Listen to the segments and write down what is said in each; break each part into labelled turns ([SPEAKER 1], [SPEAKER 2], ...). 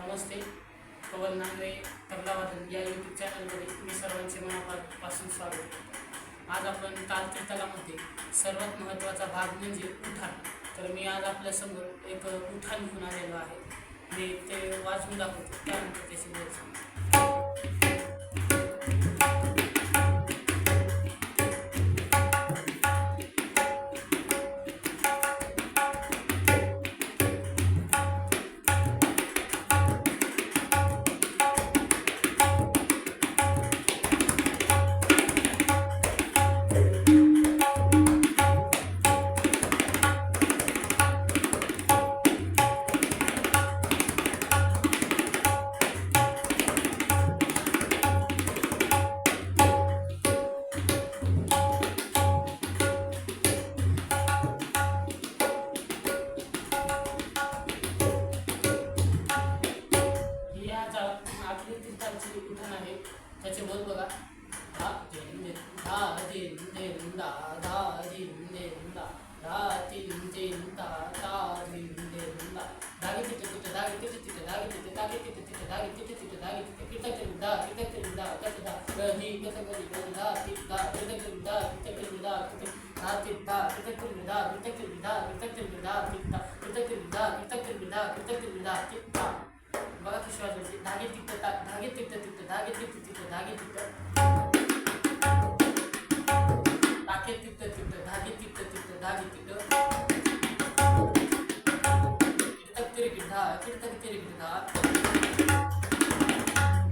[SPEAKER 1] नमस्ते. पवन नांगरे तबलावादन या यूट्यूब चॅनलमध्ये मी सर्वांचे मनापासून स्वागत करतो. आज आपण तालतीर्थालामध्ये सर्वात महत्त्वाचा भाग म्हणजे उठाण. तर मी आज आपल्यासमोर एक उठाण घेऊन आलेलो आहे. मी ते वाजवून दाखवतो, त्यानंतर त्याची बोल सांगतो. आपली तीर्थांची उठाण आहे, त्याचे बोल बघा. धा दिन धा दिन दिन दा धा दिन दिन दा धा दिन दिन दा धा दिन दिन दा धागे तिथे तिथे धागे तिथे तिथे धागे तिथे धागे तिथे तिथे धागे तिथे तिथे धागे तिथे किटक दा किटक दा कट दा गदी कट गदी गदी दा तिथ दा किटक दा किटक दा किटक दा तिथ दा किटक दा किटक दा किटक दा तिथ दा किटक दा किटक दा तिथ दा. बघा कशी वाजवायची. धागे तिथं धागे तिथं तिथं धागे तिथं तिथं धागे तिथं टाके तिथं तिथं धागे तिथं तिथं धागे तिथं किटक तिरकी धा किटक तिरकी धा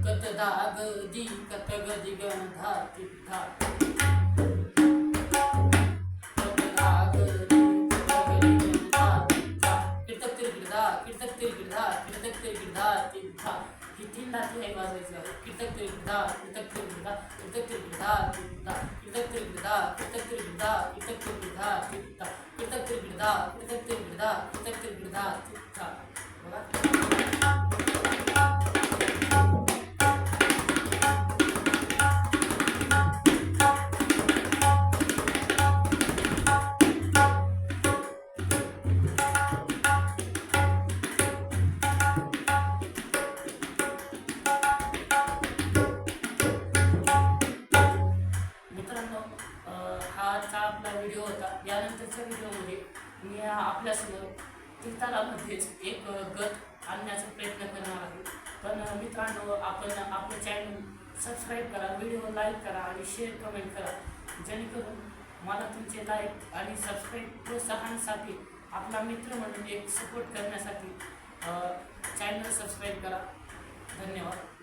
[SPEAKER 1] कत धा गदी कत गदी गण धा तिथ धा ही तीन धाती आहे वाजवायची आहे. कीटक तिरकिदा कीटक तिरकिदा कीटक तिरकिदा तिरकिदा कीटक तिरकिदा कीटक तिरकिदा कीटक तिरकिदा तिरकिदा कीटक तिरकिदा कीटक तिरकिदा कीटक तिरकिदा तिरकिदा. बघा हा आजचा आपला व्हिडिओ होता. यानंतरच्या व्हिडिओमध्ये मी आपल्यासमोर तीर्थालामध्येच एक गट आणण्याचा प्रयत्न करणार आहे. पण मित्रांनो, आपण आपलं चॅनल सबस्क्राईब करा, व्हिडिओ लाईक करा आणि शेअर कमेंट करा, जेणेकरून मला तुमचे लाईक आणि सबस्क्राईब प्रोत्साहनासाठी आपला मित्र म्हणून एक सपोर्ट करण्यासाठी चॅनल सबस्क्राईब करा. धन्यवाद.